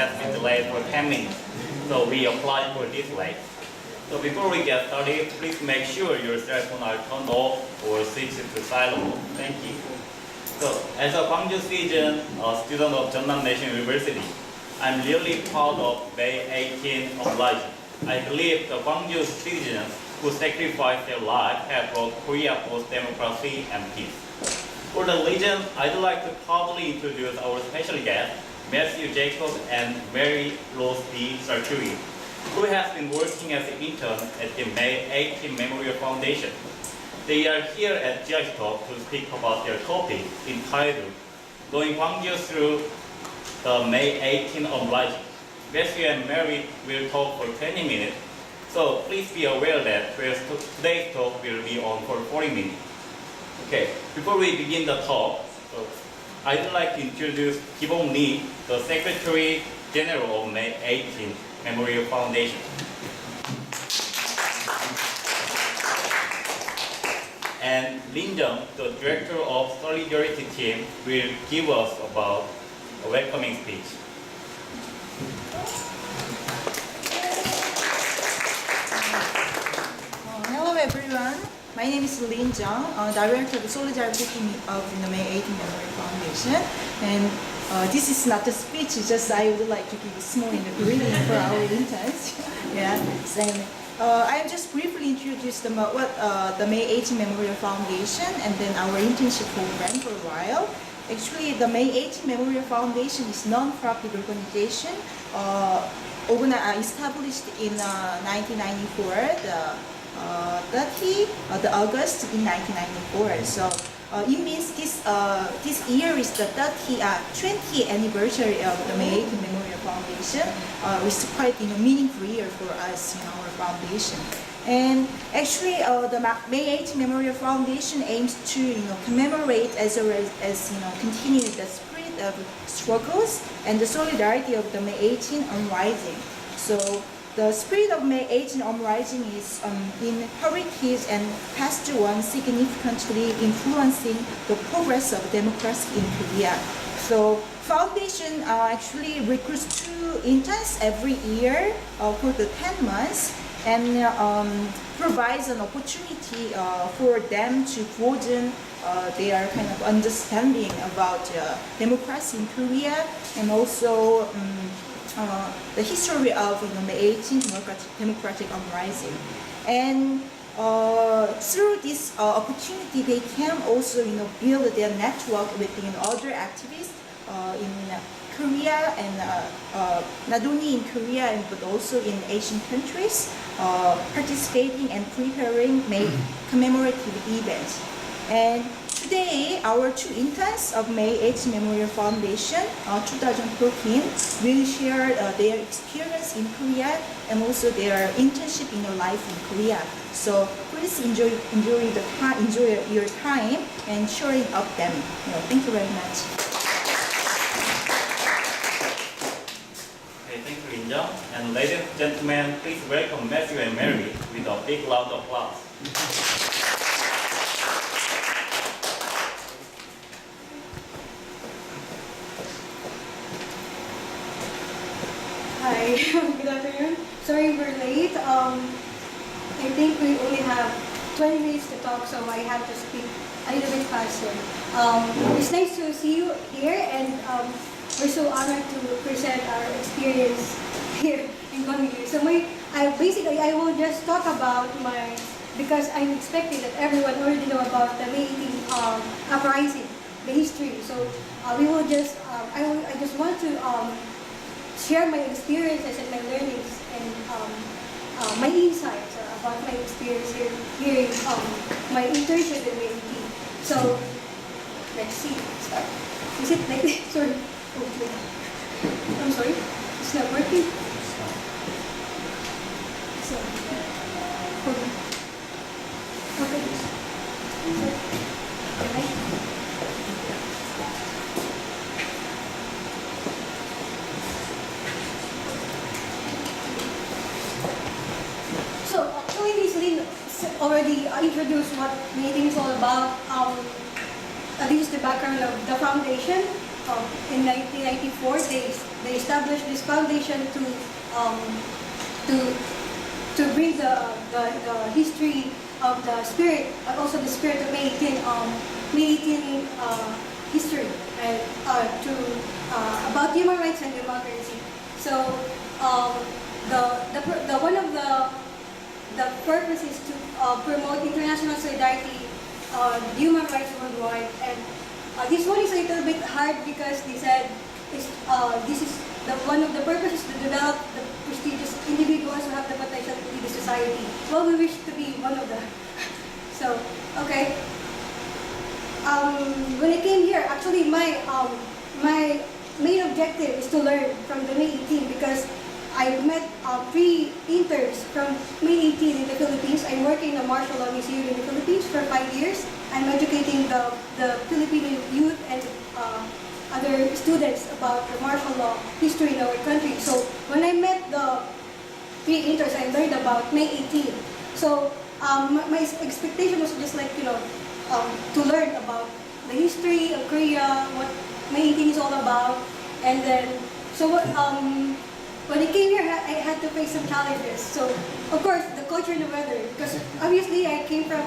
has been delayed for 10 minutes. So we applied for this late. So before we get started, please make sure your cell phone are turned off or switched to silent mode. Thank you. So as a Gwangju citizen, a student of Jeonnam National University, I'm really proud of May 18 uprising. I believe the Gwangju citizens who sacrificed their lives have brought Korea both democracy and peace. For the legend, I'd like to proudly introduce our special guests, Matthew Jacob and Mary Rose D. Sarkuri, who has been working as an intern at the May 18 Memorial Foundation. They are here at GIS Talk to speak about their topic entitled Going Gwangju Through the May 18 Uprising. Matthew and Mary will talk for 20 minutes, so please be aware that today's talk will be on for 40 minutes. Okay, before we begin the talk, I'd like to introduce Ki-bong Lee, the Secretary General of May 18 Memorial Foundation. And Lin Jung, the Director of Solidarity Team, will give us about a welcoming speech. Hello everyone. My name is Lin Jung, Director of the Solidarity Team of the May 18 Memorial Foundation. And this is not a speech, it's just I would like to give a small greeting for our interns. Yeah. I'll just briefly introduce the May 18 Memorial Foundation and then our internship program for a while. Actually, the May 18 Memorial Foundation is a non-profit organization established in 1994. The August in 1994. So it means this year is the 20th anniversary of the May 18 Memorial Foundation. It's quite meaningful year for us in our foundation. And actually, the May 18 Memorial Foundation aims to commemorate as well as continue the spirit of struggles and the solidarity of the May 18 uprising. So the spirit of May 18 uprising is inherited and passed on significantly influencing the progress of democracy in Korea. So foundation actually recruits 2 interns every year for the 10 months and provides an opportunity for them to broaden their kind of understanding about democracy in Korea and also the history of May 18 democratic uprising. And through this opportunity, they can also build their network with other activists in Korea and not only in Korea but also in Asian countries, participating and preparing commemorative events. And today, our 2 interns of May 18 Memorial Foundation 2014 will share their experience in Korea and also their internship in life in Korea. So please enjoy your time and sharing of them. Thank you very much. Okay, thank you, Lin Jung. And ladies and gentlemen, please welcome Matthew and Mary with a big round of applause. Hi, good afternoon. Sorry we're late. I think we only have 20 minutes to talk, so I have to speak a little bit faster. It's nice to see you here, and we're so honored to present our experience here in Gwangju. So I will just talk about because I'm expecting that everyone already know about the May 18 uprising, the history. So we will just, I just want to share my experiences and my learnings and my insights about my experience here in my internship in May 18. So let's see. Start. Is it like this? Sorry. Okay. I'm sorry. It's not working. So okay. So actually, Ms. Lin already introduced what meeting is all about. This is the background of the foundation. in 1994, they established this foundation um, to bring the history of the spirit, but also the spirit of May 18 history, and about human rights and democracy. So the one of the purpose is to promote international solidarity on human rights worldwide. And this one is a little bit hard because they said this is one of the purposes to develop the prestigious individuals who have the potential to lead the society. Well, we wish to be one of them. So, okay. When I came here, actually my main objective is to learn from the May 18 because I met 3 interns from May 18 in the Philippines. I'm working in the Martial Law Museum in the Philippines for 5 years. I'm educating the Filipino youth and other students about the martial law history in our country. So when I met the 3 interns, I learned about May 18. So my expectation was just like, to learn about the history of Korea, what May 18 is all about. And then, so when I came here, I had to face some challenges. So, of course, the culture and the weather, because obviously I came from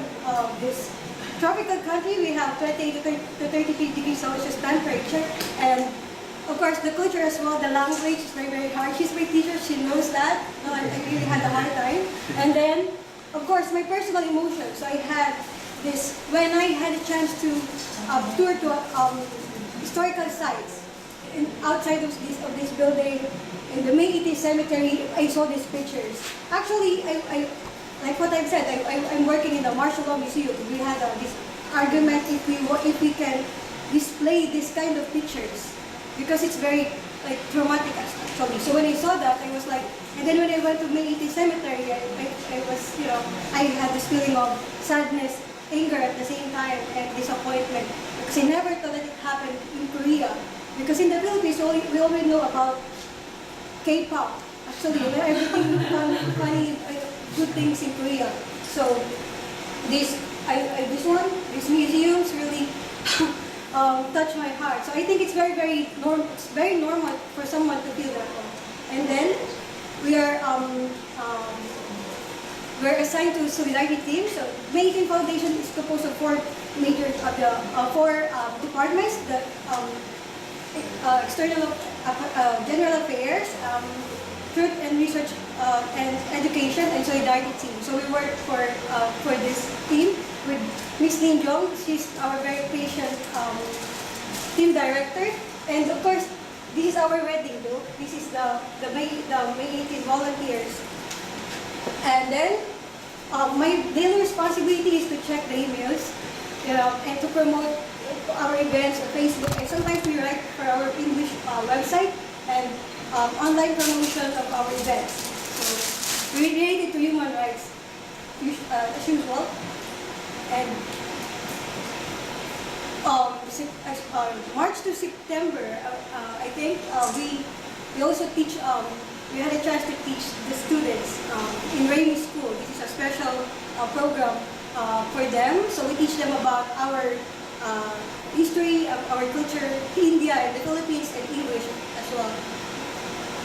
this tropical country. We have 28 to 33 degrees Celsius temperature, and of course the culture as well. The language is very, very hard. She's my teacher; she knows that. No, I really had a hard time. And then, of course, my personal emotions. So I had this when I had a chance to tour to historical sites outside of this building. In the May 18 cemetery, I saw these pictures. Actually, I like what I've said, I'm working in the Martial Law Museum. We had this argument if we can display this kind of pictures because it's very traumatic actually. So when I saw that, I was like, and then when I went to May 18 cemetery, I was, I had this feeling of sadness, anger at the same time, and disappointment because I never thought that it happened in Korea. Because in the Philippines, we already know about K-pop. Actually, everything funny, good things in Korea. So these museums really touch my heart. So I think it's very normal for someone to feel that way. And then we're assigned to Solidarity Team. So May 18 Foundation is composed of 4 major departments. The external general affairs, truth and research and education, and solidarity team. So we work for this team with Miss Lin Jong. She's our very patient team director. And of course, this is our wedding though. This is the May 18 volunteers. And then my daily responsibility is to check the emails, and to promote our events on Facebook, and sometimes we write for our English website and online promotion of our events. So related to human rights as usual. And March to September, I think we also teach. We had a chance to teach the students in Rainy School. This is a special program for them. So we teach them about our history of our culture, India and the Philippines, and English as well.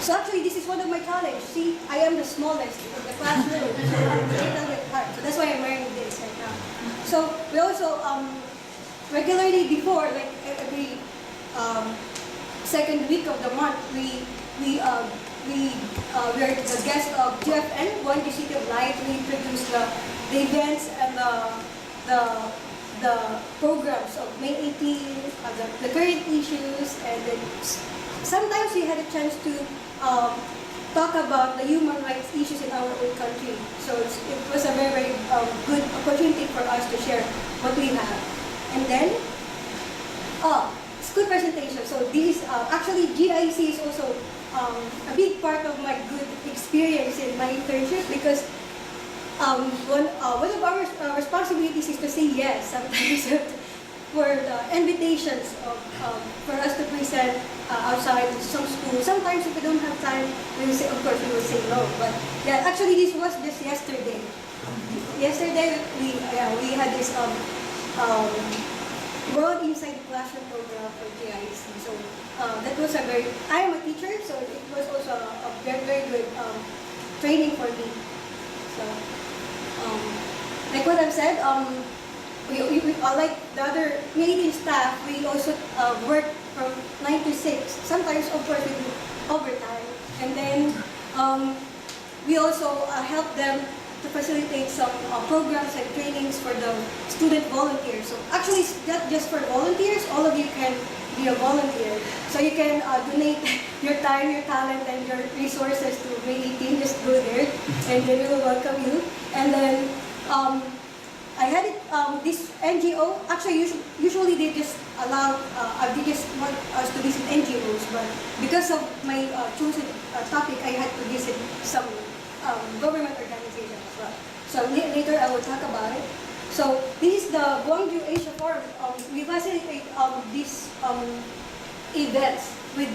So actually, this is one of my challenges. See, I am the smallest of the classroom, so it's a little bit hard. So that's why I'm wearing this right now. So we also regularly before, like every second week of the month, we are the guest of GFN, One City of Light. We introduce the events and the programs of May 18, the current issues, and then sometimes we had a chance to talk about the human rights issues in our own country. So it was a very good opportunity for us to share what we have. And then, school presentation. So this is actually GIC is also a big part of my good experience in my internship because one of our responsibilities is to say yes sometimes for the invitations for us to present outside some schools. Sometimes if we don't have time, we will say, of course, we will say no. But yeah, actually this was just yesterday. Yesterday we had this World Inside the Classroom program for GIC. So that was a very, I am a teacher, so it was also a very, very good training for me. So, like what I've said, like the other meeting staff, we also work from 9 to 6. Sometimes, of course, we do overtime. And then we also help them to facilitate some programs and trainings for the student volunteers. So actually, it's not just for volunteers, all of you can be a volunteer. So you can donate your time, your talent, and your resources to May 18. Just go there, and then we will welcome you. And then I had it, this NGO, actually usually they just allow, they just want us to visit NGOs, but because of my chosen topic, I had to visit some government organizations as well. So later I will talk about it. So this is the Gwangju Asia Forum. We facilitate these events with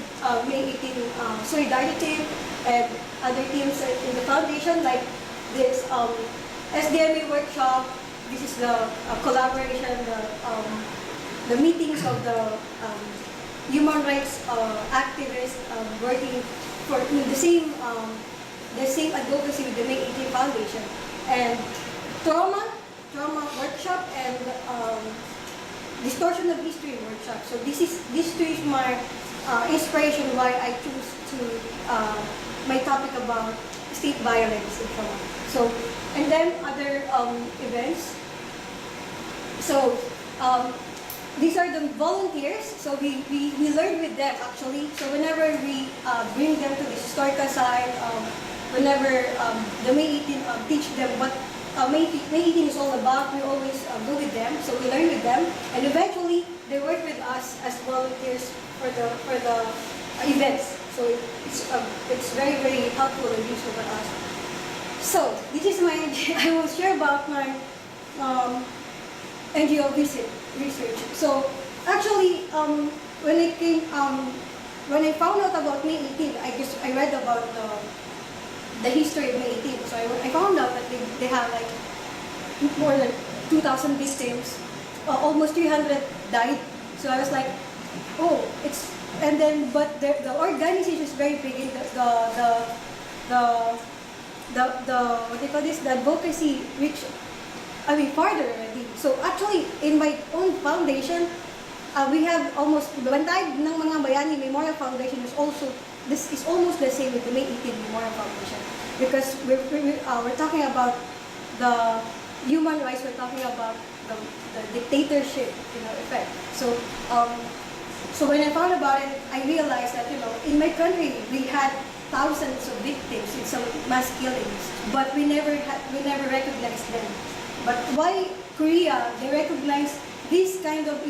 May 18 Solidarity and other teams in the foundation, like this SDMA workshop. This is the collaboration, the meetings of the human rights activists working for the same advocacy with the May 18 Foundation, and trauma workshop and distortion of history workshop. So these two is my inspiration why I choose to my topic about state violence and trauma. So, and then other events. So these are the volunteers. So we learn with them actually. So whenever we bring them to the historical site, whenever the May 18 teach them what May 18 is all about, we always go with them. So we learn with them, and eventually they work with us as volunteers for the events. So it's very, very helpful and useful for us. So this is my I will share about my NGO research. So actually, when I found out about May 18, I read about the history of May 18. So I found out that they have like more than 2,000 victims, almost 300 died. So I was like, oh, but the organization is very big. In the what do you call this? The advocacy reach, farther already. So actually, in my own foundation, we have almost Bantay ng mga Bayani Memorial Foundation is also almost the same with the May 18 Memorial Foundation, because we're talking about the human rights. We're talking about the dictatorship, effect. So so when I found about it, I realized that in my country we had thousands of victims in some mass killings, but we never recognized them. But why Korea, they recognize this kind of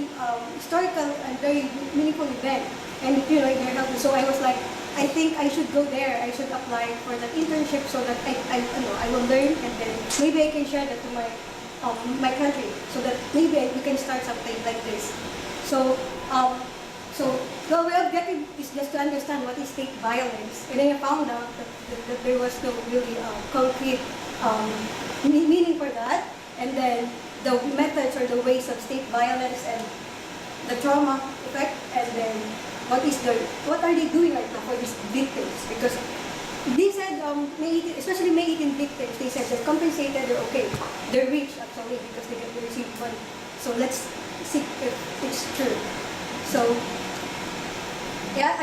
historical and very meaningful event, and in their help. So I was like, I think I should go there. I should apply for that internship so that I will learn, and then maybe I can share that to my country, so that maybe we can start something like this. So the way of getting is just to understand what is state violence, and then I found out that there was no really concrete meaning for that, and then the methods or the ways of state violence and the trauma effect, and then what are they doing right now for these victims? Because they said, especially May 18 victims, they said they're compensated, they're okay, they're rich actually because they get to receive money. So let's see if it's true. So yeah,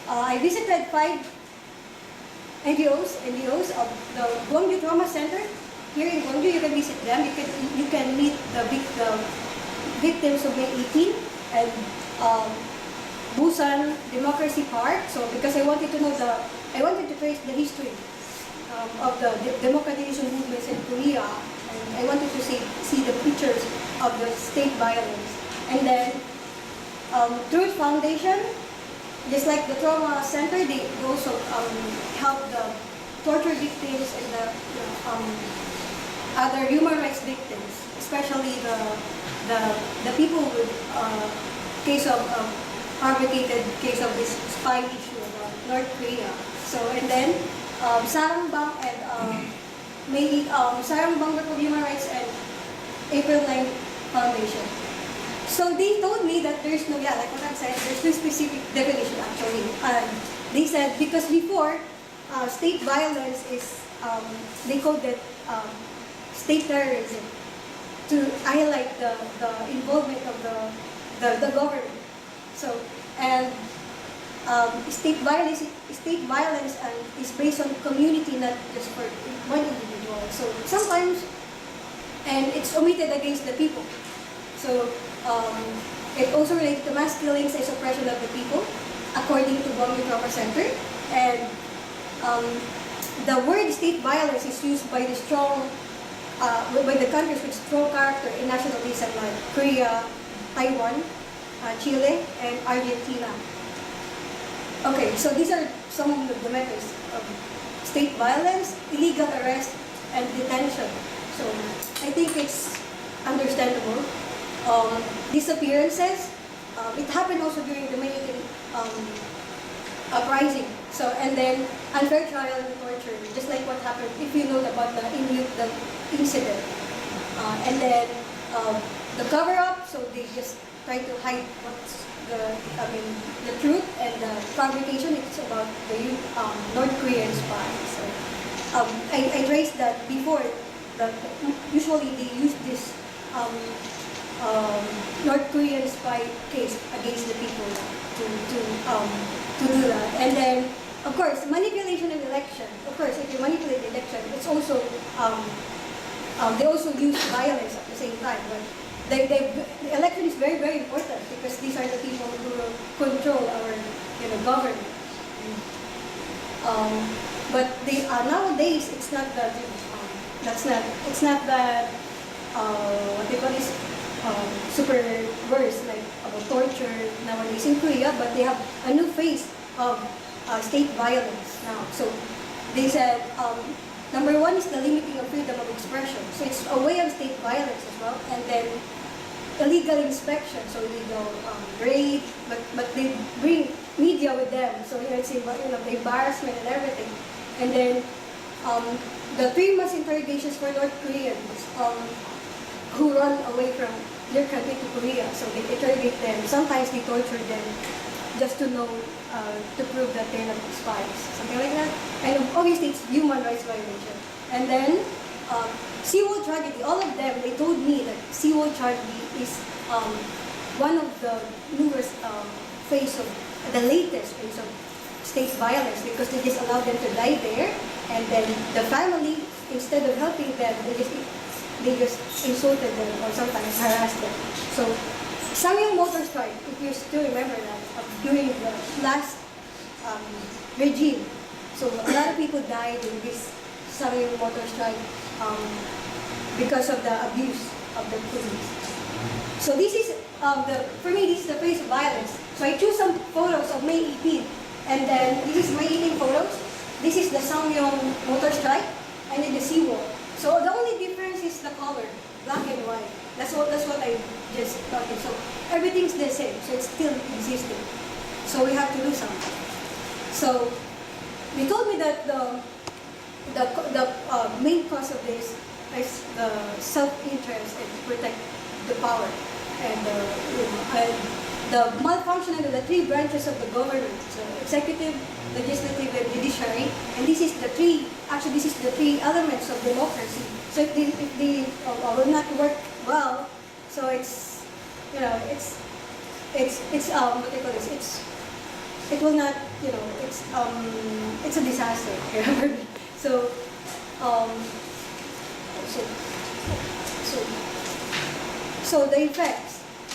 I visited 5 NGOs of the Gwangju Trauma Center. Here in Gwangju, you can visit them. You can meet the victims of May 18 and Busan Democracy Park. So because I wanted to trace the history of the democratization movements in Korea, and I wanted to see the pictures of the state violence. And then Truth Foundation, just like the Trauma Center, they also help the torture victims and the other human rights victims, especially the people with case of fabricated case of this spy issue about North Korea. So and then Sarangbang and Sarangbang Group of Human Rights and April 9 Foundation. So they told me that there's no, yeah, like what I said, there's no specific definition actually. They said because before, state violence is, they called it state terrorism to highlight the involvement of the government. So, and state violence is based on community, not just for one individual. So sometimes, and it's omitted against the people. So it also relates to mass killings and suppression of the people, according to Bombay Trauma Center. And the word state violence is used by the strong, by the countries with strong character and nationalism like Korea, Taiwan, Chile, and Argentina. Okay, so these are some of the methods of state violence, illegal arrest, and detention. So I think it's understandable. Disappearances, it happened also during the Manhattan uprising. So, and then unfair trial and torture, just like what happened, if you know about the incident. And then the cover-up, so they just try to hide what's the truth, and the fabrication, it's about the North Korean spy. So I traced that before, usually they use this North Korean spy case against the people to do that. And then, of course, manipulation of election. Of course, if you manipulate the election, it's also they also use violence at the same time. But the election is very, very important because these are the people who control our government. But they nowadays it's not that it's not that what they call this super worse like about torture nowadays in Korea, but they have a new phase of state violence now. So they said number one is the limiting of freedom of expression. So it's a way of state violence as well, and then illegal inspection, so illegal raid, but they bring media with them, so it's the embarrassment and everything. And then the 3 months interrogations for North Koreans who run away from their country to Korea, so they interrogate them. Sometimes they torture them just to know, to prove that they're not spies, something like that. And obviously it's human rights violation. And then Seawall tragedy, all of them, they told me that Seawall tragedy is one of the newest phase of, the latest phase of state violence, because they just allowed them to die there, and then the family, instead of helping them, they just insulted them or sometimes harassed them. So Sanyong motor strike, if you still remember that, during the last regime, so a lot of people died in this Sanyong motor strike because of the abuse of the police. So this is for me, this is the face of violence. So I choose some photos of May 18, and then this is May 18 photos. This is the Sanyong motor strike, and then the Seawall. So the only difference is the color, black and white. That's what I just talking. So everything's the same. So it's still existing. So we have to do something. So they told me that the main cause of this is the self-interest and to protect the power and the malfunctioning of the 3 branches of the government, so executive, legislative, and judiciary. And this is the 3 elements of democracy. So if they will not work well, so it's what do you call this? It will not, it's a disaster. So the effects.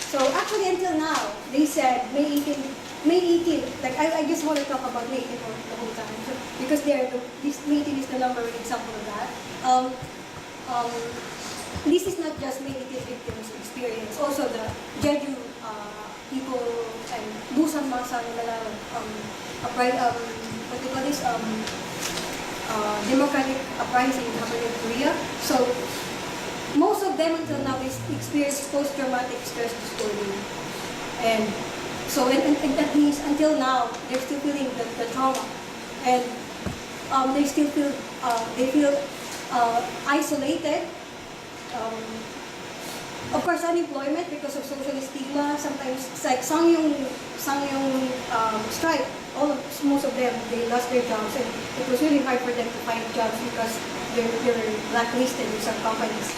So actually until now, they said May 18, like I just want to talk about May 18 for the whole time, so, because this May 18 is the number one example of that. This is not just May 18 victims' experience, also the Jeju people and Busan Masa what do you call this? Democratic uprising happened in Korea. So most of them until now is experience post-traumatic stress disorder, and so and that means until now they're still feeling the trauma, and they still feel isolated. Of course, unemployment because of social stigma. sometimes it's like Sangyong strike. Most of them, they lost their jobs, and it was really hard for them to find jobs because they're blacklisted in some companies.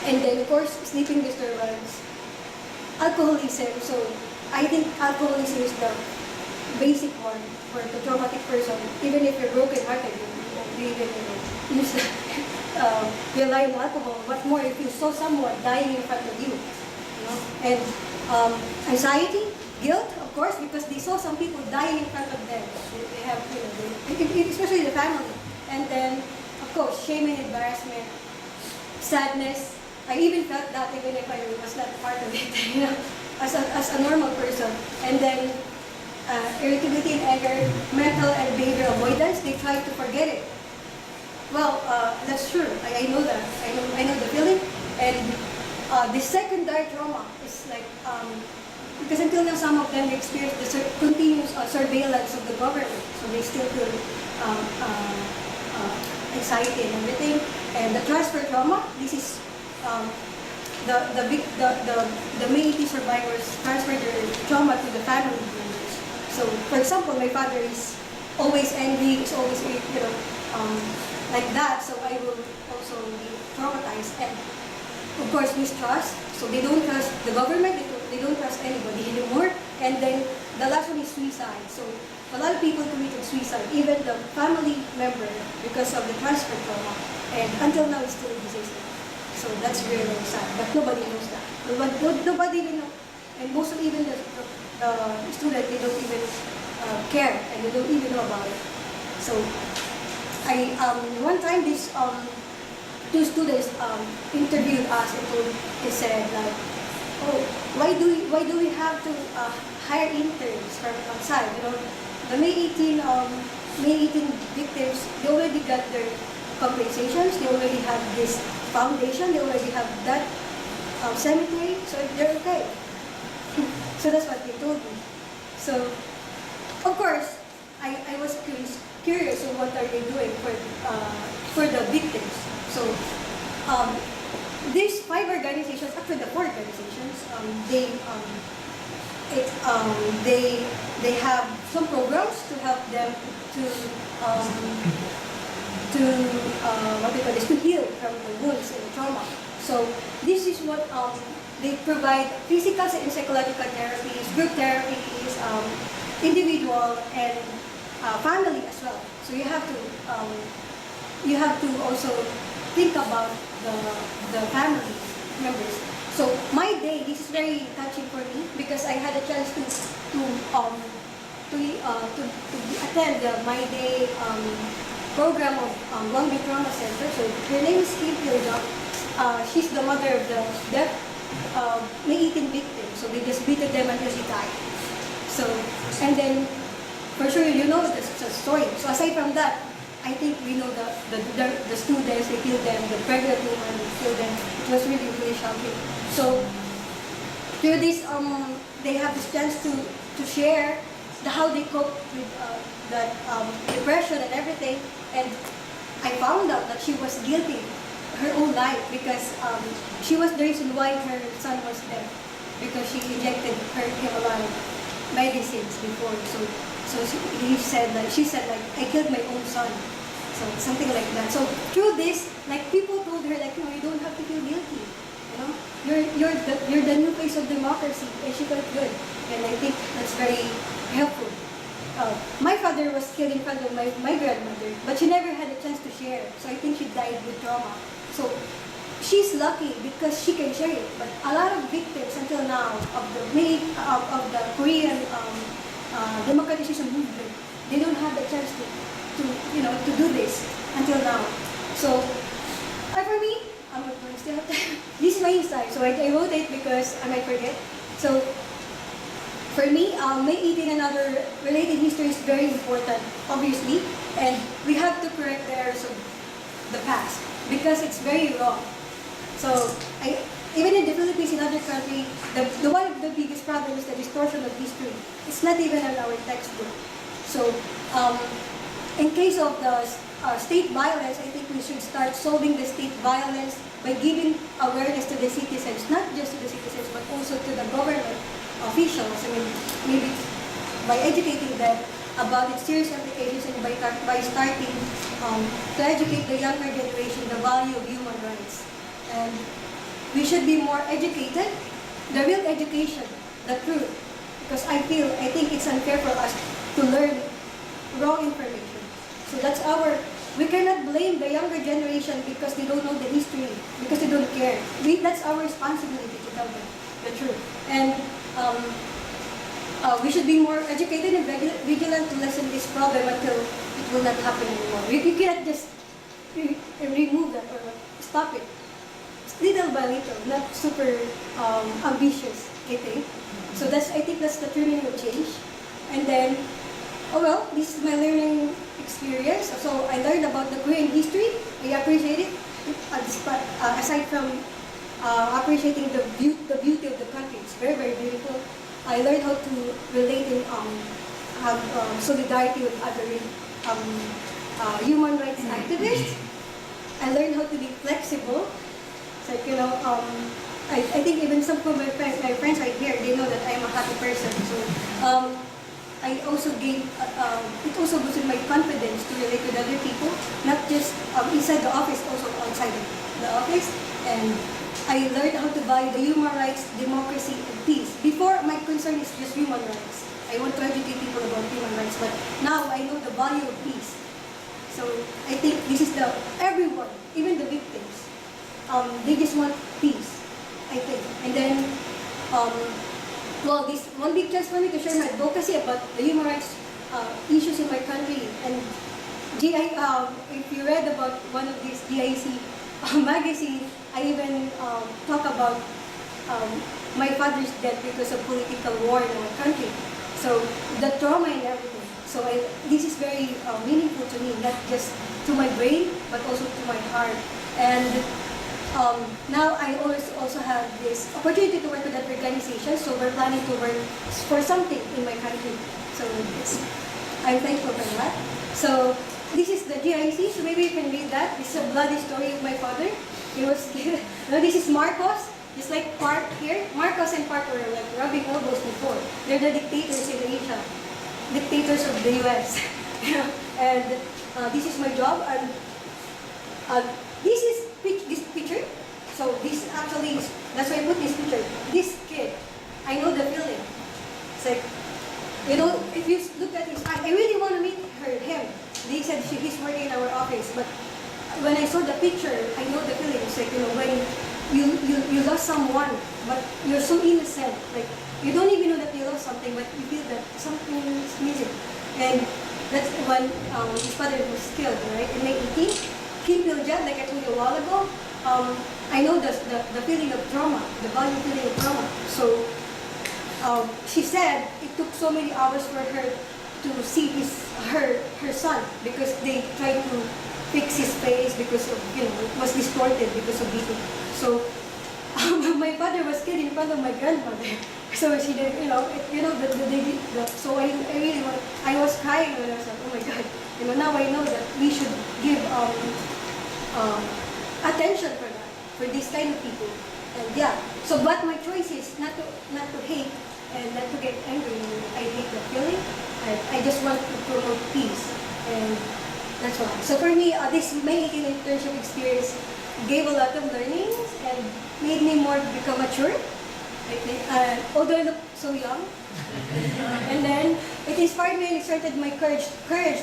And then, of course, sleeping disturbance, alcoholism. So I think alcoholism is the basic one for the traumatic person. Even if you're broken-hearted, you even use rely on alcohol. What more if you saw someone dying in front of you? And anxiety, guilt, of course, because they saw some people dying in front of them. They have, especially the family. And then, of course, shame and embarrassment, sadness. I even felt that even if I was not part of it, as a normal person. And then, irritability and anger, mental and behavioral avoidance. They try to forget it. Well, that's true. I know that. I know the feeling. And the secondary trauma is like, because until now some of them experience the continuous surveillance of the government, so they still feel anxiety and everything. And the transfer trauma, this is the Metis survivors transfer their trauma to the family members. So, for example, my father is always angry, is always like that. So I will also be traumatized and, of course, mistrust. So they don't trust the government. They don't trust anybody anymore. And then the last one is suicide. So a lot of people committed suicide, even the family member, because of the transfer trauma. And until now, it still exists. So that's really, really sad. But nobody knows that. Nobody even know. And most of even the students, they don't even care, and they don't even know about it. So one time these two students interviewed us and they said like, oh, why do we have to hire interns from outside? The May 18 victims, they already got their compensations, they already have this foundation, they already have that cemetery, so they're okay. So that's what they told me. So, of course, I was curious of what are they doing for the victims. So, these 5 organizations, actually the 4 organizations, they have some programs to help them to heal from the wounds and the trauma. So this is what they provide: physical and psychological therapies, group therapies, individual and family as well. So you have to also think about the family members. So my day, this is very touching for me because I had a chance to attend the My Day program of Long Beach Trauma Center. So her name is Kim Pyo-jung. She's the mother of the deaf May 18 victim. So they just beaten them until she died. So, and then for sure you know the story. So aside from that, I think we know the students, they killed them, the pregnant woman, they killed them. It was really, really shocking. So through this, they have this chance to share how they cope with that depression and everything. And I found out that she was guilty her own life because she was the reason why her son was dead, because she injected him a lot of medicines before. So she said I killed my own son. So something like that. So through this, like people told her like, you don't have to feel guilty. You're the new face of democracy, and she felt good. And I think that's very helpful. My father was killed in front of my grandmother, but she never had a chance to share. So I think she died with trauma. So she's lucky because she can share it. But a lot of victims until now of the Korean democratization movement, they don't have the chance to do this until now. So for me, this is my insight. So I wrote it because I might forget. So for me, May 18 and other related history is very important, obviously, and we have to correct the errors of the past because it's very wrong. So even in the Philippines, in other countries, the one of the biggest problems is the distortion of history. It's not even on our textbook. So in case of the state violence, I think we should start solving the state violence by giving awareness to the citizens, not just to the citizens, but also to the government, officials, I mean, maybe by educating them about its serious implications and by starting to educate the younger generation the value of human rights. And we should be more educated, the real education, the truth. Because I think it's unfair for us to learn wrong information. So that's we cannot blame the younger generation because they don't know the history, because they don't care. That's our responsibility to tell them the truth. And we should be more educated and vigilant to lessen this problem until it will not happen anymore. You cannot just remove that or stop it. Little by little, not super ambitious, I think. So I think that's the terminal change. And then, this is my learning experience. So I learned about the Korean history. I appreciate it. Aside from appreciating the beauty of the country, it's very, very beautiful. I learned how to relate and have solidarity with other human rights activists. I learned how to be flexible. It's like, I think even some of my friends right here, they know that I'm a happy person. So I also it also boosted my confidence to relate with other people, not just inside the office, also outside the office. And I learned how to value the human rights, democracy, and peace. Before, my concern is just human rights. I want to educate people about human rights, but now I know the value of peace. So I think this is everyone, even the victims, they just want peace, I think. And then, this one big chance for me to share my advocacy about the human rights issues in my country. And if you read about one of these GIC magazine, I even talk about my father's death because of political war in our country. So the trauma and everything. So this is very meaningful to me, not just to my brain, but also to my heart. And now I also have this opportunity to work with that organization. So we're planning to work for something in my country. So I'm thankful for that. So this is the GIC, so maybe you can read that. This is a bloody story of my father. This is Marcos, just like Park here. Marcos and Park were like rubbing elbows before. They're the dictators in Asia, dictators of the US. And this is my job. And this is this picture. So this actually is, that's why I put this picture. This kid, I know the feeling. It's like, if you look at his eye, I really want to meet him. They said he's working in our office, but when I saw the picture, I know the feeling. It's like, when you lost someone, but you're so innocent. Like, you don't even know that you lost something, but you feel that something is missing. And that's when his father was killed, right? In May 18th, Kim Il-jung, like I told you a while ago, I know the feeling of trauma, the value feeling of trauma. So she said it took so many hours for her to see her son, because they tried to fix his face because of, it was distorted because of beating. So my father was killed in front of my grandmother. So she did, so I really I was crying when I was like, oh my God, now I know that we should give attention for that, for this kind of people. And yeah, so but my choice is not to hate and not to get angry. I hate the feeling. I just want to promote peace, and that's why. So for me, this May 18 internship experience gave a lot of learnings and made me become mature. I think, although I look so young. And then it inspired me and it started my courage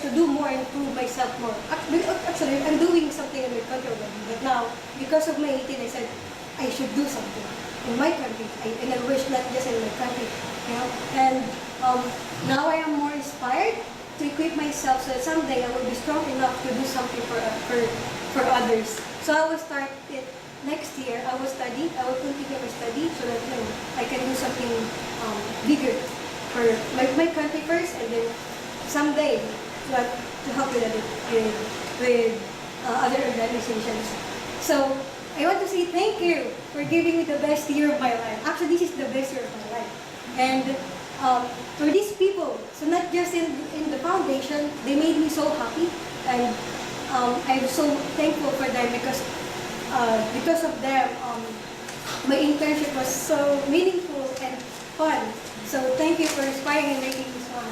to do more and prove myself more. Actually, I'm doing something in my country already, but now, because of May 18, I said I should do something in my country, and I wish not just in my country. And now I am more inspired to equip myself so that someday I will be strong enough to do something for others. So I will start it next year. I will continue my study so that I can do something bigger for my country first, and then someday to help with other organizations. So I want to say thank you for giving me the best year of my life. Actually, this is the best year of my life. And for these people, so not just in the foundation, they made me so happy, and I'm so thankful for them because of them, my internship was so meaningful and fun. you for inspiring and making me smile.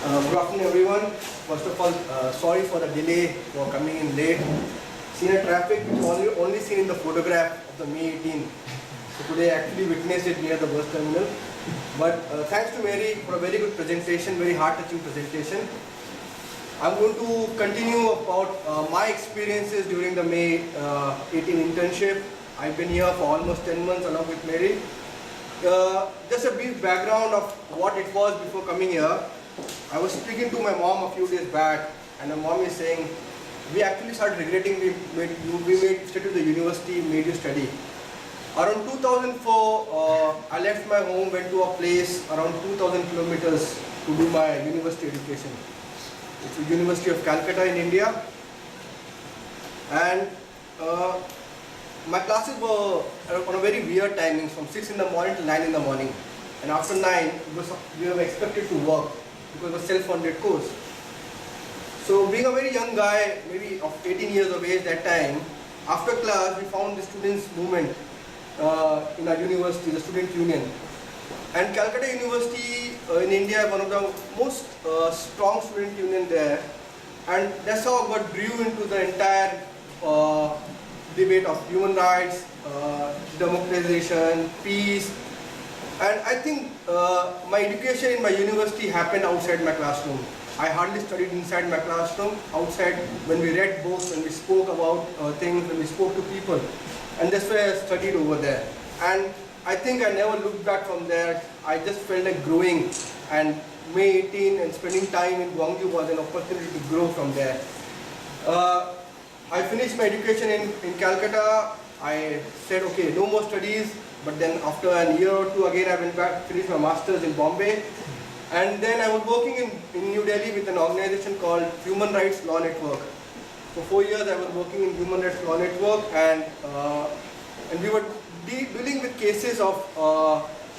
Good afternoon, everyone. First of all, sorry for the delay for coming in late. Seen a traffic which only seen in the photograph of the May 18. So today I actually witnessed it near the bus terminal. But thanks to Mary for a very good presentation, very heart-touching presentation. I'm going to continue about my experiences during the May 18 internship. I've been here for almost 10 months along with Mary. Just a brief background of what it was before coming here. I was speaking to my mom a few days back, and my mom is saying, we actually started regretting we made stay to the university, made you study. Around 2004, I left my home, went to a place around 2,000 kilometers to do my university education. It's the University of Calcutta in India. And my classes were on a very weird timing, from 6 in the morning to 9 in the morning. And after 9, we were expected to work, because it was a self-funded course. So being a very young guy, maybe of 18 years of age that time, after class we found the students' movement in our university, the student union. And Calcutta University in India is one of the most strong student union there. And that's how I got drew into the entire debate of human rights, democratization, peace. And I think my education in my university happened outside my classroom. I hardly studied inside my classroom. Outside, when we read books, when we spoke about things, when we spoke to people. And that's where I studied over there. And I think I never looked back from there. I just felt like growing. And May 18 and spending time in Gwangju was an opportunity to grow from there. I finished my education in Calcutta. I said, okay, no more studies. But then after a year or two, again I went back, finished my master's in Bombay. And then I was working in New Delhi with an organization called Human Rights Law Network. For 4 years I was working in Human Rights Law Network, and we were dealing with cases of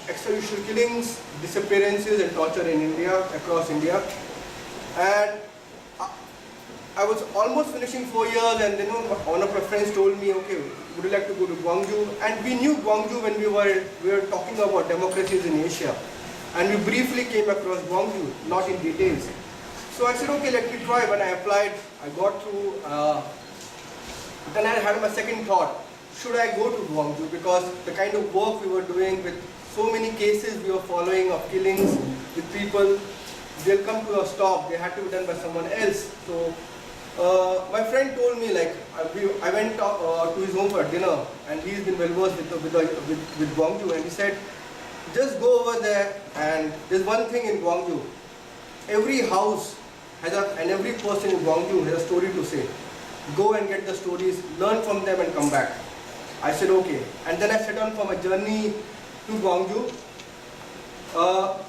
extrajudicial killings, disappearances and torture in India, across India. And I was almost finishing 4 years, and then one of my friends told me, okay, would you like to go to Gwangju? And we knew Gwangju when we were talking about democracies in Asia. And we briefly came across Gwangju, not in details. So I said, okay, let me try. When I applied, I got through. Then I had my second thought, should I go to Gwangju? Because the kind of work we were doing with so many cases we were following of killings with people, they'll come to a stop. They had to be done by someone else. So my friend told me, like, I went to his home for dinner, and he's been well versed with Gwangju, and he said, just go over there, and there's one thing in Gwangju. Every house has and every person in Gwangju has a story to say. Go and get the stories, learn from them and come back. I said okay. And then I set on for my journey to Gwangju.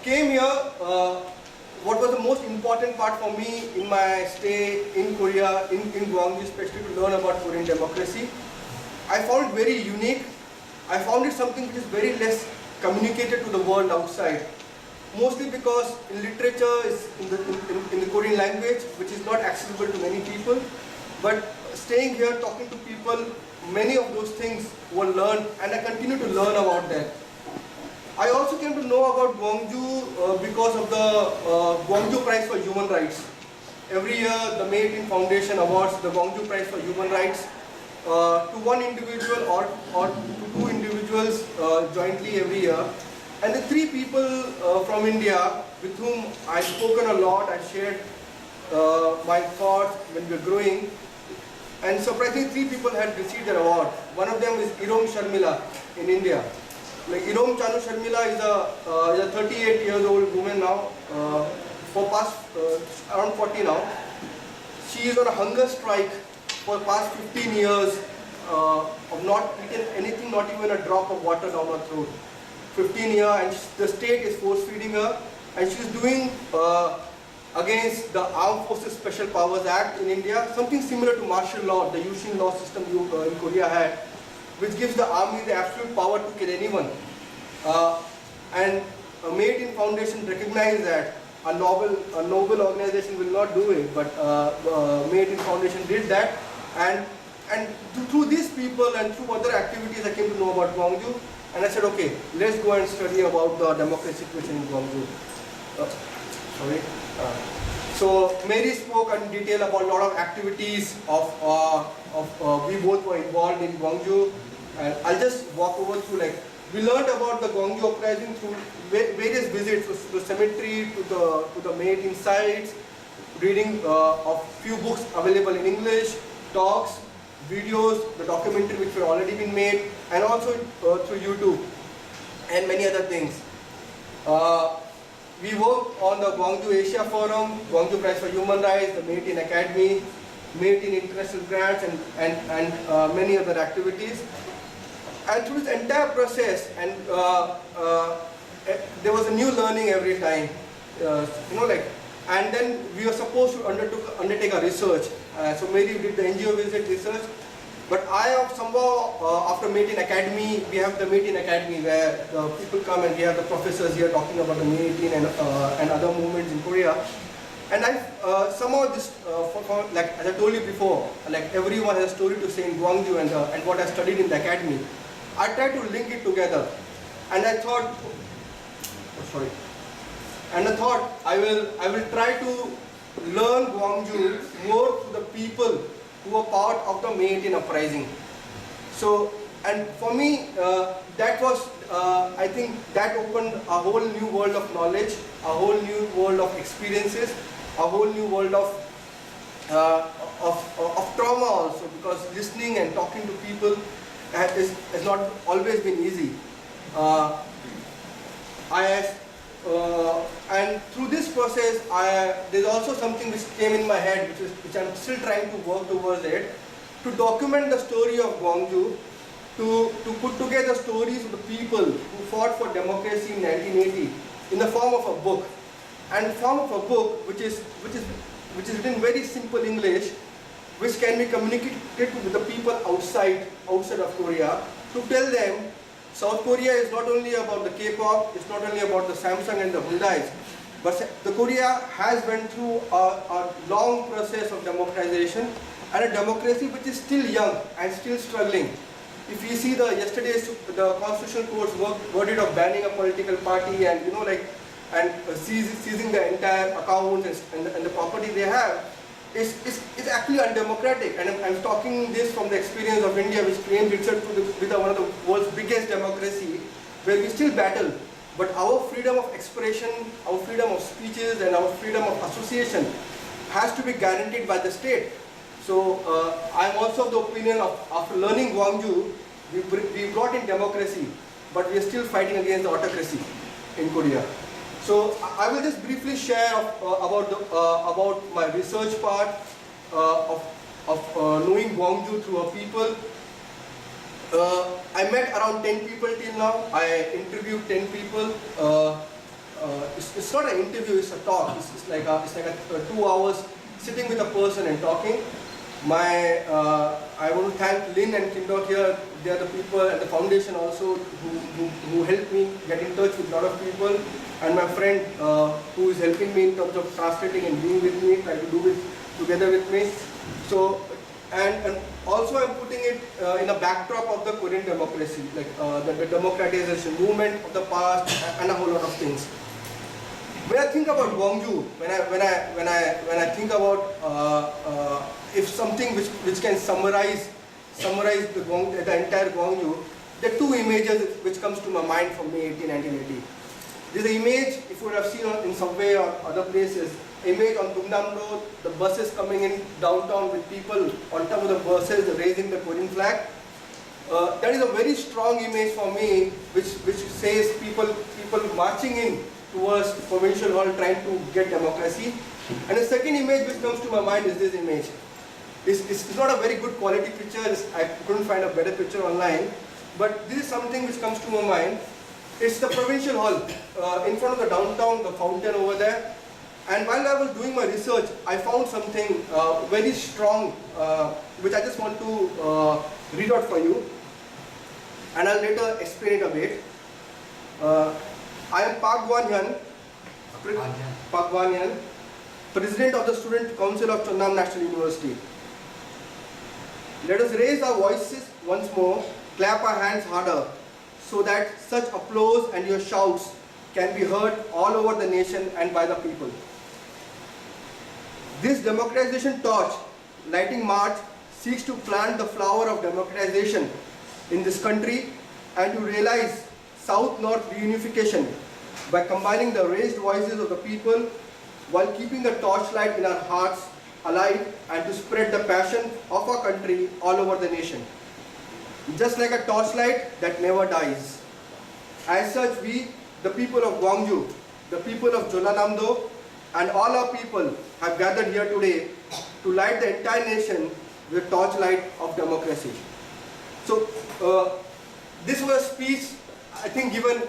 Came here, what was the most important part for me in my stay in Korea, in Gwangju, especially to learn about Korean democracy. I found it very unique. I found it something which is very less communicated to the world outside. Mostly because in literature is in the Korean language, which is not accessible to many people. But staying here, talking to people, many of those things were learned, and I continue to learn about that. I also came to know about Gwangju because of the Gwangju Prize for Human Rights. Every year, the May 18 Foundation awards the Gwangju Prize for Human Rights to one individual or to two individuals jointly every year. And the three people from India with whom I've spoken a lot, I shared my thoughts when we were growing. And surprisingly, three people had received their award. One of them is Irom Sharmila in India. Like Irom Chanu Sharmila is a 38 years old woman now, for past around 40 now. She is on a hunger strike for past 15 years of not eating anything, not even a drop of water down her throat. 15 years, and the state is force feeding her, and she's doing against the Armed Forces Special Powers Act in India, something similar to martial law, the Yushin law system in Korea had, which gives the army the absolute power to kill anyone. And Made in Foundation recognized that a noble organization will not do it, but Made in Foundation did that, and through these people and through other activities I came to know about Gwangju, and I said, okay, let's go and study about the democracy situation in Gwangju. So Mary spoke in detail about a lot of activities we both were involved in Gwangju, and I'll just walk over through, like, we learned about the Gwangju uprising through various visits to the cemetery, to the Made-in sites, reading of few books available in English, talks, videos, the documentary which were already been made, and also through YouTube and many other things. We worked on the Gwangju Asia Forum, Gwangju Prize for Human Rights, the Made-in Academy, Made-in International Grants, and many other activities. And through this entire process, and there was a new learning every time, and then we were supposed to undertake a research. So Mary did the NGO visit research, but I somehow, after Made-in Academy, we have the Made-in Academy where the people come and we have the professors here talking about the Made-in and other movements in Korea. And I somehow just, like as I told you before, like everyone has a story to say in Gwangju and what I studied in the academy. I tried to link it together, and I thought, I will try to learn Gwangju more to the people who are part of the Made-in uprising. So, and for me, that was, I think that opened a whole new world of knowledge, a whole new world of experiences, a whole new world of trauma also, because listening and talking to people has not always been easy. And through this process, there's also something which came in my head, which I'm still trying to work towards it, to document the story of Gwangju, to put together stories of the people who fought for democracy in 1980 in the form of a book, and form of a book which is written in very simple English, which can be communicated with the people outside of Korea, to tell them South Korea is not only about the K-pop, it's not only about the Samsung and the Hyundais, but the Korea has went through a long process of democratization, and a democracy which is still young and still struggling. If you see yesterday's the Constitutional Court's verdict of banning a political party and seizing the entire accounts and the property they have, is actually undemocratic. And I'm talking this from the experience of India, which claims itself to be one of the world's biggest democracy, where we still battle. But our freedom of expression, our freedom of speeches, and our freedom of association has to be guaranteed by the state. So I'm also of the opinion of, after learning Gwangju, we brought in democracy, but we are still fighting against the autocracy in Korea. So I will just briefly share about my research part of knowing Gwangju through our people. I met around 10 people till now. I interviewed 10 people. It's not an interview, it's a talk. It's like a 2 hours sitting with a person and talking. I want to thank Lynn and Kindok here. They are the people at the foundation also who helped me get in touch with a lot of people. And my friend who is helping me in terms of translating and being with me, trying to do it together with me. So, and also I'm putting it in a backdrop of the Korean democracy, like the democratization movement of the past and a whole lot of things. When I think about Gwangju, when I think about if something which can summarize the entire Gwangju, there are two images which comes to my mind from May 18, 1980. There's an image, if you would have seen in subway or other places, image on Tungnam Road, the buses coming in downtown with people on top of the buses raising the Korean flag. That is a very strong image for me, which says people marching in towards provincial hall trying to get democracy. And the second image which comes to my mind is this image. It's not a very good quality picture. I couldn't find a better picture online, but this is something which comes to my mind. It's the provincial hall in front of the downtown, the fountain over there. And while I was doing my research, I found something very strong, which I just want to read out for you. And I'll later explain it a bit. I am Park Guan-Hyan, President of the Student Council of Chonnam National University. Let us raise our voices once more, clap our hands harder, so that such applause and your shouts can be heard all over the nation and by the people. This democratization torch lighting march seeks to plant the flower of democratization in this country and to realize South-North reunification by combining the raised voices of the people while keeping the torchlight in our hearts alive and to spread the passion of our country all over the nation. Just like a torchlight that never dies. As such, we, the people of Gwangju, the people of Jeollanam-do, and all our people have gathered here today to light the entire nation with the torchlight of democracy. So, this was a speech, I think, given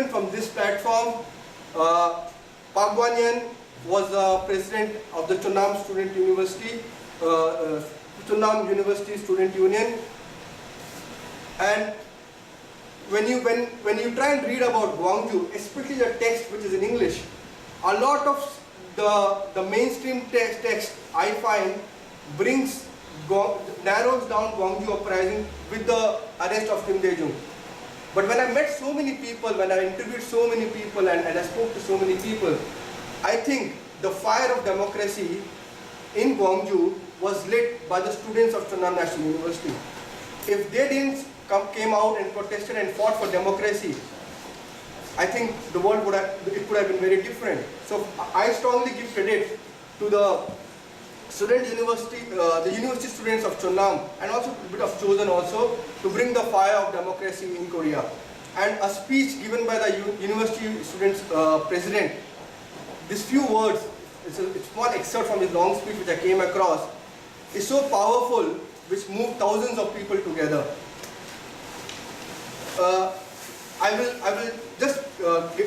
from this platform. Park Guan-Hyan was president of the Chonnam Student University, Chonnam University Student Union. And when you try and read about Gwangju, especially the text which is in English, a lot of the mainstream text I find narrows down Gwangju uprising with the arrest of Kim Dae-jung. But when I met so many people, when I interviewed so many people and I spoke to so many people, I think the fire of democracy in Gwangju was lit by the students of Chonnam National University. If they didn't came out and protested and fought for democracy, I think the world could have been very different. So I strongly give credit to the the university students of Chonnam and also a bit of Chosun also to bring the fire of democracy in Korea. And a speech given by the university students president, these few words, it's a small excerpt from his long speech which I came across, is so powerful, which moved thousands of people together. I will just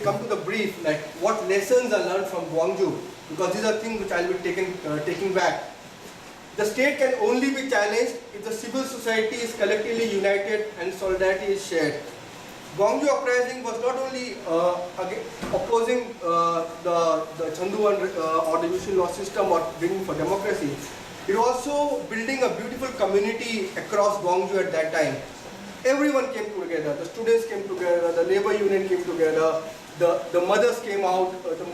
come to the brief, like what lessons I learned from Gwangju, because these are things which I will be taking back. The state can only be challenged if the civil society is collectively united and solidarity is shared. Gwangju uprising was not only opposing the Chanduan or the Yushin law system or bringing for democracy, it was also building a beautiful community across Gwangju at that time. Everyone came together, the students came together, the labor union came together, the mothers came out, the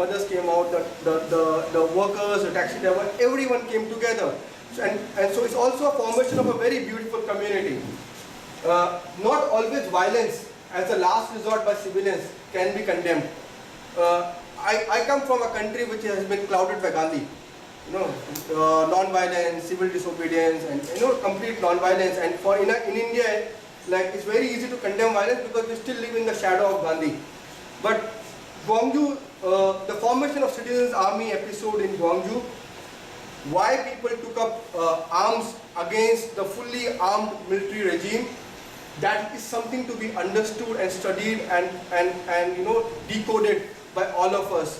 workers, the taxi driver, everyone came together. And so it's also a formation of a very beautiful community. Not always violence as a last resort by civilians can be condemned. I come from a country which has been clouded by Gandhi. Non-violence, civil disobedience, and complete non-violence. And in India, like it's very easy to condemn violence because we still live in the shadow of Gandhi. But Gwangju, the formation of Citizens Army episode in Gwangju, why people took up arms against the fully armed military regime, that is something to be understood and studied and decoded by all of us.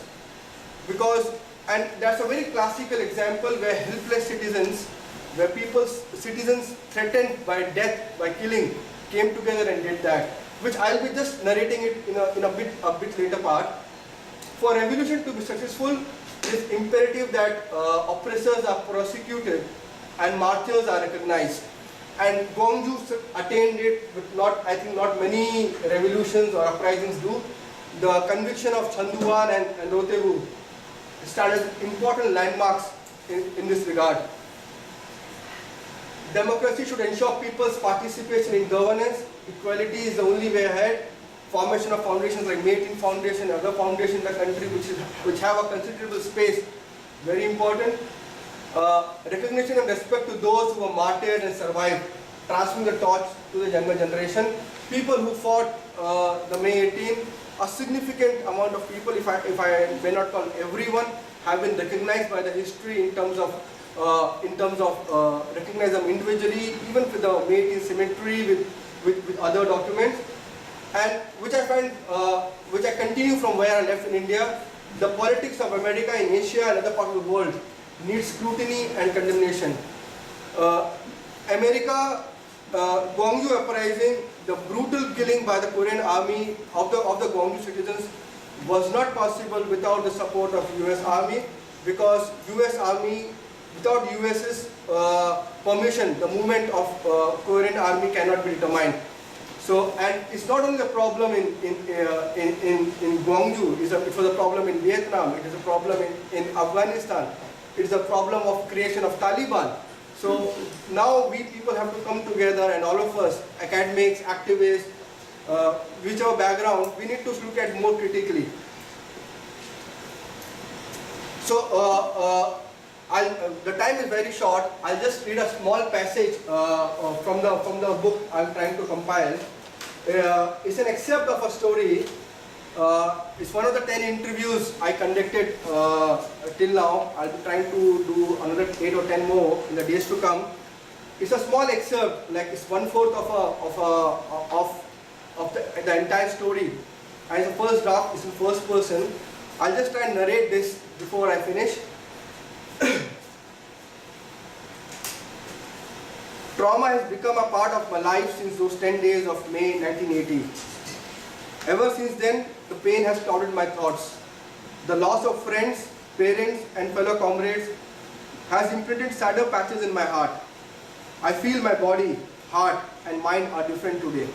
And that's a very classical example where helpless citizens, where citizens threatened by death, by killing, came together and did that, which I'll be just narrating it in a bit later part. For revolution to be successful, it is imperative that oppressors are prosecuted and martyrs are recognized. And Gwangju attained it with I think not many revolutions or uprisings do. The conviction of Chanduan and Rohtegu started important landmarks in this regard. Democracy should ensure people's participation in governance. Equality is the only way ahead. Formation of foundations like Made-in Foundation and other foundations in the country which have a considerable space, very important. Recognition and respect to those who were martyred and survived, transferring the torch to the younger generation. People who fought the May 18, a significant amount of people, if I may not call everyone, have been recognized by the history in terms of recognize them individually, even with the May 18 cemetery, with other documents. and which I find, which I continue from where I left in India. The politics of America in Asia and other parts of the world needs scrutiny and condemnation. America, Gwangju uprising, the brutal killing by the Korean army of the Gwangju citizens was not possible without the support of US Army, because US Army, without US's permission, the movement of Korean army cannot be determined. So, and it's not only a problem in Gwangju, it was a problem in Vietnam, it is a problem in Afghanistan, it is a problem of creation of Taliban. So now we people have to come together, and all of us, academics, activists, whichever background, we need to look at more critically. So the time is very short. I'll just read a small passage from the book I'm trying to compile. It's an excerpt of a story. It's one of the 10 interviews I conducted till now. I'll be trying to do another 8 or 10 more in the days to come. It's a small excerpt, like it's 1/4 of the entire story. And the first draft is in first person. I'll just try and narrate this before I finish. Trauma has become a part of my life since those 10 days of May 1980. Ever since then, the pain has clouded my thoughts. The loss of friends, parents, and fellow comrades has imprinted sadder patches in my heart. I feel my body, heart, and mind are different today.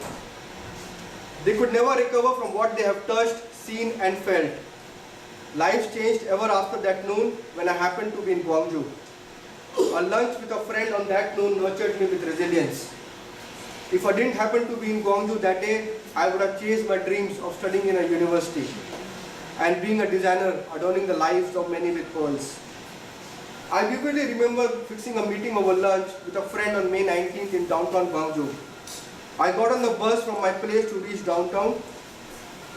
They could never recover from what they have touched, seen, and felt. Lives changed ever after that noon when I happened to be in Gwangju. A lunch with a friend on that noon nurtured me with resilience. If I didn't happen to be in Gwangju that day, I would have chased my dreams of studying in a university and being a designer, adorning the lives of many with pearls. I vividly remember fixing a meeting over lunch with a friend on May 19th in downtown Gwangju. I got on the bus from my place to reach downtown.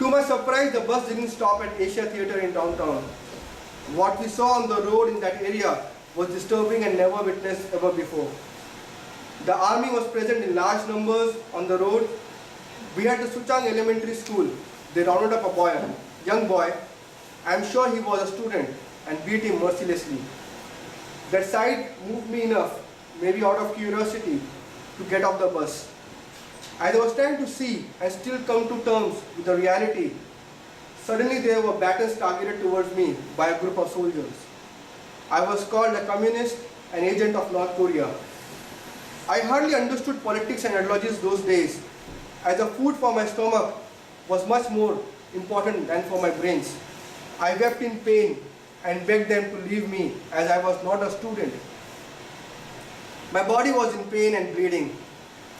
To my surprise, the bus didn't stop at Asia Theatre in downtown. What we saw on the road in that area was disturbing and never witnessed ever before. The army was present in large numbers on the road. We had the Suchang Elementary School. They rounded up a young boy. I am sure he was a student, and beat him mercilessly. That sight moved me enough, maybe out of curiosity, to get off the bus. As I was trying to see and still come to terms with the reality, suddenly there were batons targeted towards me by a group of soldiers. I was called a communist, an agent of North Korea. I hardly understood politics and ideologies those days, as the food for my stomach was much more important than for my brains. I wept in pain and begged them to leave me, as I was not a student. My body was in pain and bleeding.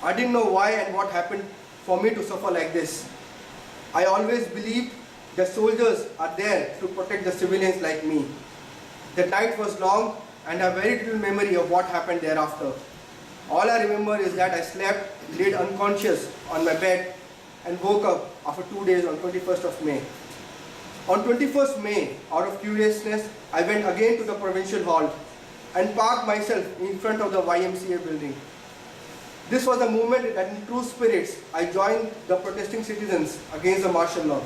I didn't know why and what happened for me to suffer like this. I always believed that soldiers are there to protect the civilians like me. The night was long and I have very little memory of what happened thereafter. All I remember is that I slept, laid unconscious on my bed, and woke up after 2 days on 21st of May. On 21st May, out of curiousness, I went again to the provincial hall and parked myself in front of the YMCA building. This was a moment that in true spirits, I joined the protesting citizens against the martial law.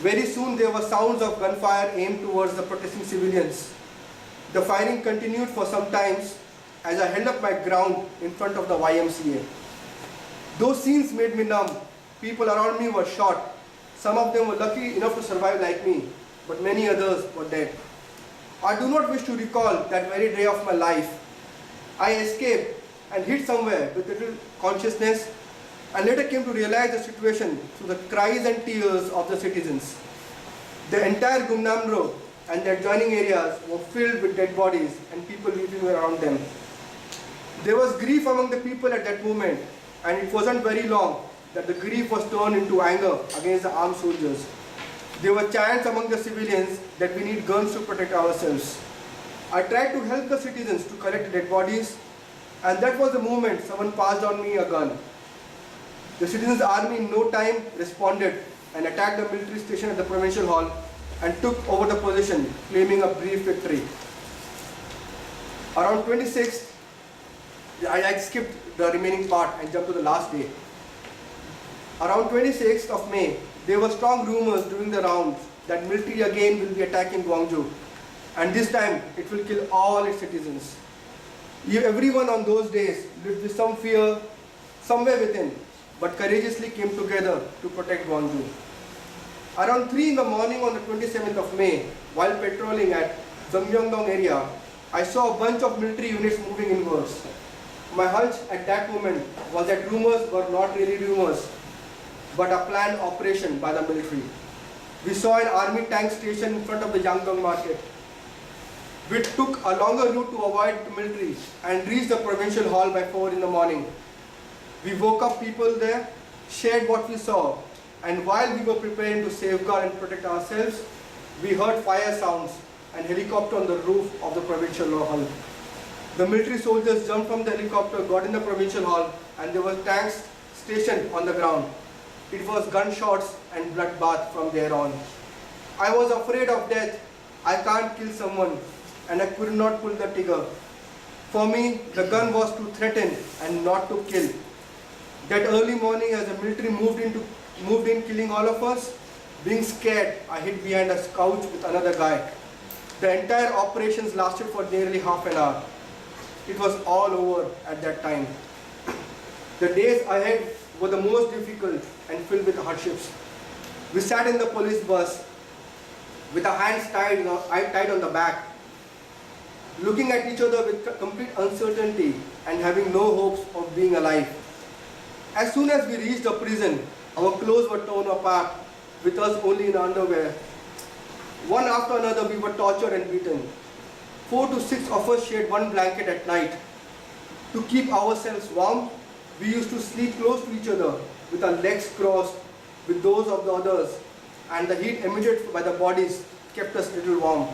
Very soon there were sounds of gunfire aimed towards the protesting civilians. The firing continued for some time as I held up my ground in front of the YMCA. Those scenes made me numb. People around me were shot. Some of them were lucky enough to survive like me, but many others were dead. I do not wish to recall that very day of my life. I escaped and hid somewhere with little consciousness, and later came to realize the situation through the cries and tears of the citizens. The entire Gumnam Road and the adjoining areas were filled with dead bodies and people weeping around them. There was grief among the people at that moment, and it wasn't very long that the grief was turned into anger against the armed soldiers. There were chants among the civilians that we need guns to protect ourselves. I tried to help the citizens to collect the dead bodies, and that was the moment someone passed on me a gun. The citizens' army in no time responded and attacked the military station at the provincial hall and took over the position, claiming a brief victory. Around 26th, I skipped the remaining part and jumped to the last day. Around 26th of May, there were strong rumors during the rounds that military again will be attacking Gwangju, and this time it will kill all its citizens. Everyone on those days lived with some fear somewhere within, but courageously came together to protect Gwangju. Around 3 in the morning on the 27th of May, while patrolling at Zamyongdong area, I saw a bunch of military units moving inwards. My hunch at that moment was that rumors were not really rumors, but a planned operation by the military. We saw an army tank station in front of the Yangdong market. We took a longer route to avoid the military and reached the provincial hall by 4 in the morning. We woke up people there, shared what we saw, and while we were preparing to safeguard and protect ourselves, we heard fire sounds and helicopter on the roof of the provincial hall. The military soldiers jumped from the helicopter, got in the provincial hall, and there were tanks stationed on the ground. It was gunshots and bloodbath from there on. I was afraid of death. I can't kill someone, and I could not pull the trigger. For me, the gun was to threaten and not to kill. That early morning, as the military moved in killing all of us, being scared, I hid behind a couch with another guy. The entire operations lasted for nearly half an hour. It was all over at that time. The days ahead were the most difficult and filled with hardships. We sat in the police bus with our hands tied on the back, looking at each other with complete uncertainty and having no hopes of being alive. As soon as we reached the prison, our clothes were torn apart, with us only in underwear. One after another, we were tortured and beaten. 4 to 6 of us shared one blanket at night. To keep ourselves warm, we used to sleep close to each other, with our legs crossed with those of the others, and the heat emitted by the bodies kept us little warm.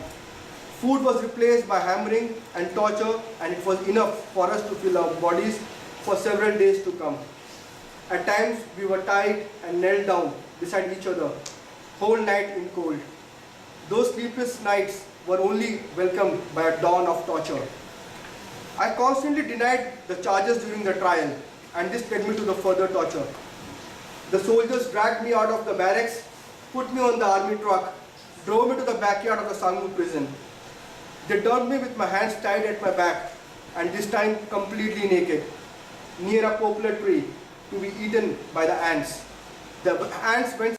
Food was replaced by hammering and torture, and it was enough for us to fill our bodies for several days to come. At times, we were tied and knelt down beside each other, whole night in cold. Those sleepless nights were only welcomed by a dawn of torture. I constantly denied the charges during the trial, and this led me to the further torture. The soldiers dragged me out of the barracks, put me on the army truck, drove me to the backyard of the Sangmu prison. They dumped me with my hands tied at my back, and this time completely naked, near a poplar tree, to be eaten by the ants. The ants went